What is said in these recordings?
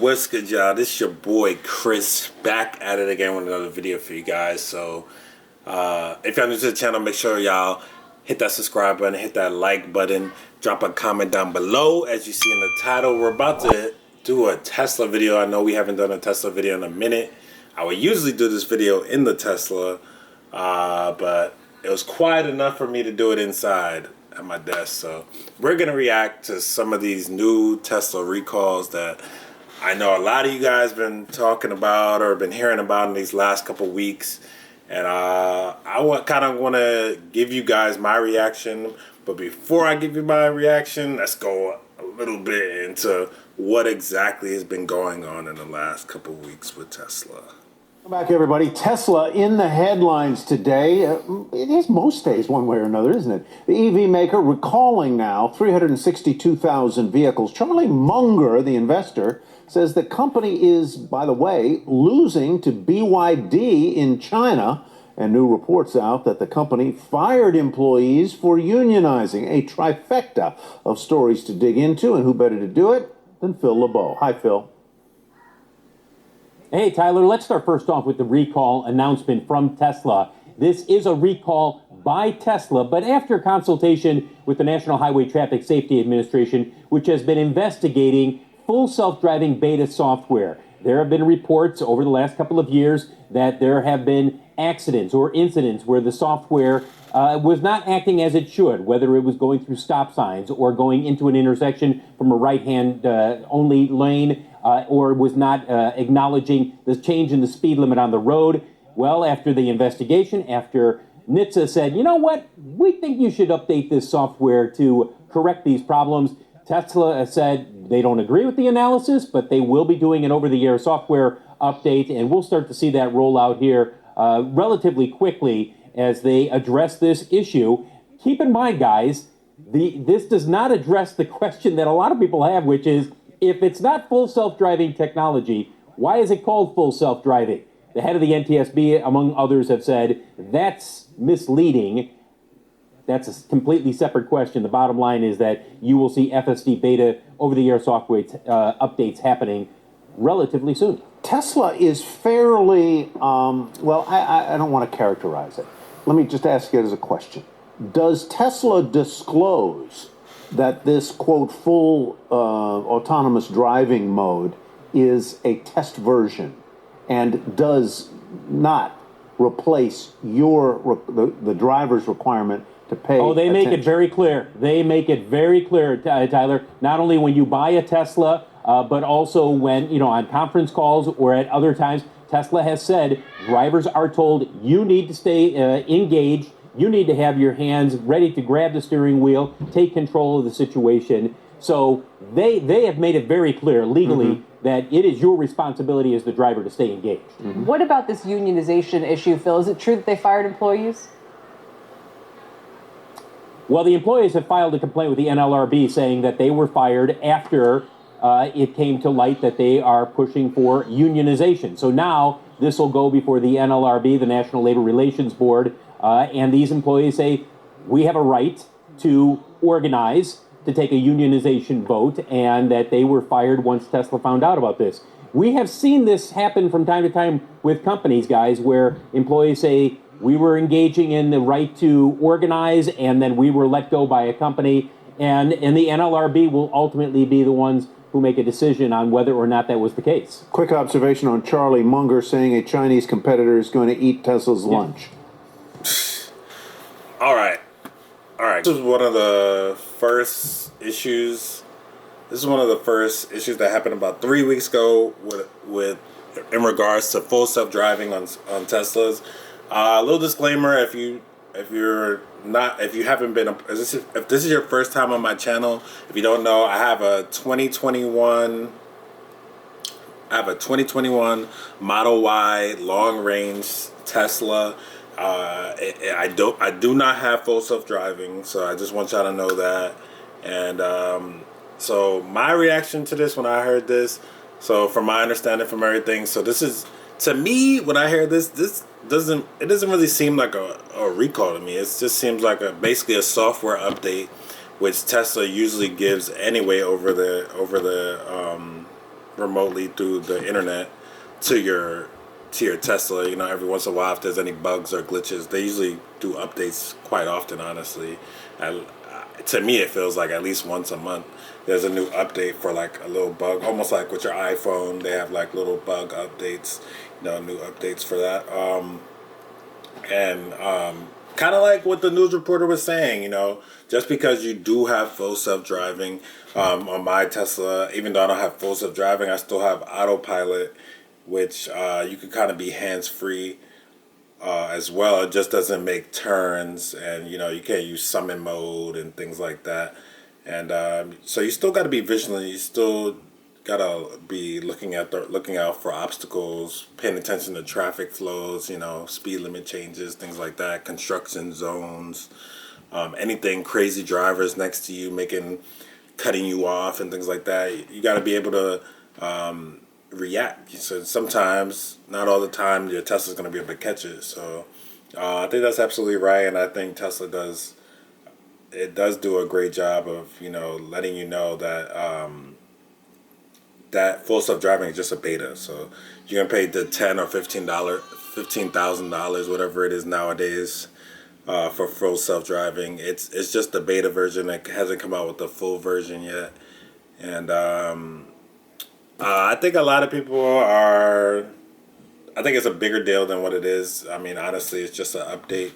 What's good, y'all? This is your boy Chris, back at it again with another video for you guys. So if y'all new to the channel, make sure y'all hit that subscribe button, hit that like button, drop a comment down below. As you see in the title, we're about to do a Tesla video. I know we haven't done a Tesla video in a minute. I would usually do this video in the Tesla, but it was quiet enough for me to do it inside at my desk. So we're gonna react to some of these new Tesla recalls that I know a lot of you guys been talking about or been hearing about in these last couple weeks, and I kind of want to give you guys my reaction. But before I give you my reaction, let's go a little bit into what exactly has been going on in the last couple weeks with Tesla. Welcome back, everybody. Tesla in the headlines today. It is most days one way or another, isn't it? The EV maker recalling now 362,000 vehicles. Charlie Munger, the investor, says the company is, by the way, losing to BYD in China. And new reports out that the company fired employees for unionizing. A trifecta of stories to dig into, and who better to do it than Phil LeBeau. Hi, Phil. Hey, Tyler, let's start first off with the recall announcement from Tesla. This is a recall by Tesla, but after consultation with the National Highway Traffic Safety Administration, which has been investigating full self-driving beta software. There have been reports over the last couple of years that there have been accidents or incidents where the software was not acting as it should, whether it was going through stop signs or going into an intersection from a right-hand only lane, or was not acknowledging the change in the speed limit on the road. Well, after the investigation, after NHTSA said, you know what, we think you should update this software to correct these problems, Tesla said they don't agree with the analysis, but they will be doing an over-the-air software update, and we'll start to see that roll out here relatively quickly as they address this issue. Keep in mind, guys, this does not address the question that a lot of people have, which is, if it's not full self-driving technology, why is it called full self-driving? The head of the NTSB, among others, have said that's misleading. That's a completely separate question. The bottom line is that you will see FSD beta over-the-air software updates happening relatively soon. Tesla is fairly, well, I don't want to characterize it. Let me just ask it as a question. Does Tesla disclose that this, quote, full autonomous driving mode is a test version and does not replace the driver's requirement to pay they attention? make it very clear. They make it very clear, Tyler, not only when you buy a Tesla, but also when, on conference calls or at other times, Tesla has said drivers are told you need to stay engaged. You need to have your hands ready to grab the steering wheel, take control of the situation. So they have made it very clear legally that it is your responsibility as the driver to stay engaged. What about this unionization issue, Phil? Is it true that they fired employees? Well, the employees have filed a complaint with the NLRB saying that they were fired after it came to light that they are pushing for unionization. So now this will go before the NLRB, the National Labor Relations Board, and these employees say, we have a right to organize, to take a unionization vote, and that they were fired once Tesla found out about this. We have seen this happen from time to time with companies, guys, where employees say, we were engaging in the right to organize, and then we were let go by a company, and the NLRB will ultimately be the ones who make a decision on whether or not that was the case. Quick observation on Charlie Munger saying a Chinese competitor is going to eat Tesla's lunch. All right. This is one of the first issues. This is one of the first issues that happened about 3 weeks ago with in regards to full self-driving on Teslas. A little disclaimer: if you haven't been, if this is your first time on my channel, if you don't know, I have a 2021 Model Y long range Tesla. I do not have full self-driving, so I just want y'all to know that. And so my reaction to this when I heard this, so from my understanding from everything, so this is, to me, when I hear this doesn't really seem like a recall to me. It just seems like basically a software update, which Tesla usually gives anyway over the remotely through the internet to your Tesla. You know, every once in a while, if there's any bugs or glitches, they usually do updates quite often. Honestly, to me, it feels like at least once a month there's a new update for like a little bug, almost like with your iPhone. They have like little bug updates, you know, new updates for that. And kind of like what the news reporter was saying, you know, just because you do have full self-driving on my Tesla, even though I don't have full self-driving, I still have autopilot, which you can kind of be hands-free as well. It just doesn't make turns, and you know, you can't use summon mode and things like that. And so you still got to be vigilant. You still gotta be looking out for obstacles, paying attention to traffic flows, you know, speed limit changes, things like that, construction zones, anything crazy drivers next to you cutting you off and things like that. You got to be able to react. So sometimes, not all the time, your Tesla's going to be able to catch it. So I think that's absolutely right, and I think Tesla does do a great job of, you know, letting you know that that full self-driving is just a beta. So you're gonna pay the $10 or $15,000, whatever it is nowadays, for full self-driving. It's just the beta version. It hasn't come out with the full version yet, and I think a lot of people are. I think it's a bigger deal than what it is. I mean, honestly, it's just an update.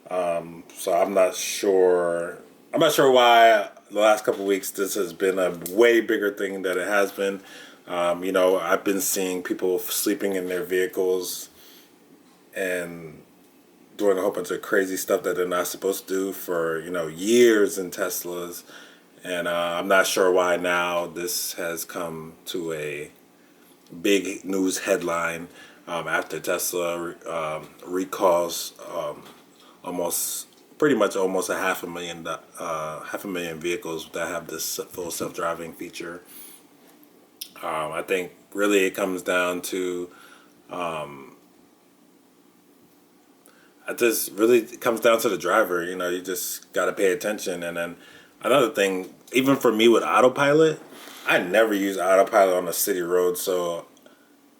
So I'm not sure. I'm not sure why the last couple of weeks this has been a way bigger thing than it has been. You know, I've been seeing people sleeping in their vehicles and doing a whole bunch of crazy stuff that they're not supposed to do for, you know, years in Teslas. And I'm not sure why now this has come to a big news headline after Tesla recalls pretty much almost a 500,000 vehicles that have this full self-driving feature. I think really it comes down to the driver. You know, you just got to pay attention. And then another thing, even for me with autopilot, I never use autopilot on a city road. So,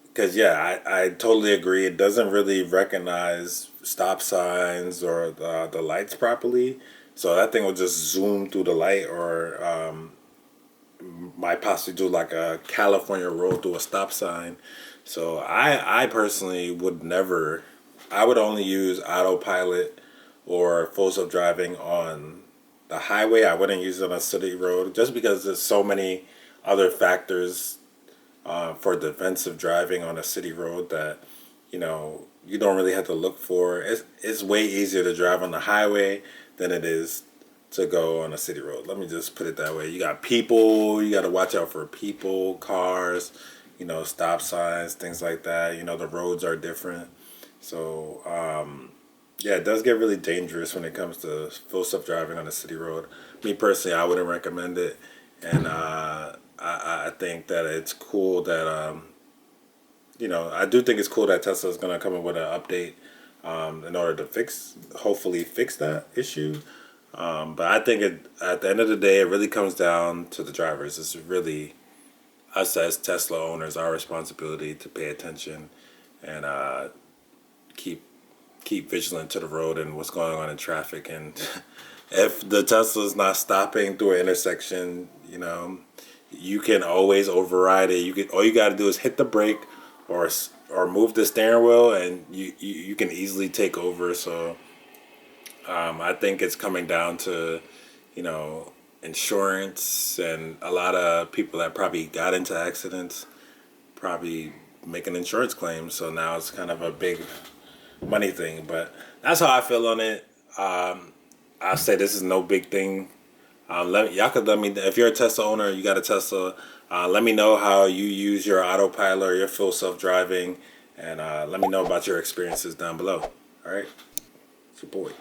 because yeah, I totally agree. It doesn't really recognize stop signs or the lights properly. So that thing will just zoom through the light, or might possibly do like a California road through a stop sign. So I personally would never. I would only use autopilot or full self driving on the highway. I wouldn't use it on a city road just because there's so many other factors for defensive driving on a city road that, you know, you don't really have to look for. It's way easier to drive on the highway than it is to go on a city road. Let me just put it that way. You got people, you got to watch out for people, cars, you know, stop signs, things like that. You know, the roads are different. So, yeah, it does get really dangerous when it comes to full self-driving on a city road. Me personally, I wouldn't recommend it. And I think that it's cool that, you know, I do think it's cool that Tesla is going to come up with an update in order to hopefully fix that issue. But I think at the end of the day, it really comes down to the drivers. It's really us as Tesla owners, our responsibility to pay attention and keep vigilant to the road and what's going on in traffic. And if the Tesla's not stopping through an intersection, you know, you can always override it. All you got to do is hit the brake or move the steering wheel, and you can easily take over. So I think it's coming down to, you know, insurance, and a lot of people that probably got into accidents probably making insurance claims. So now it's kind of a big money thing. But that's how I feel on it. I say this is no big thing. Y'all could let me, if you're a Tesla owner, you got a Tesla, let me know how you use your autopilot or your full self-driving, and let me know about your experiences down below. All right, it's your boy.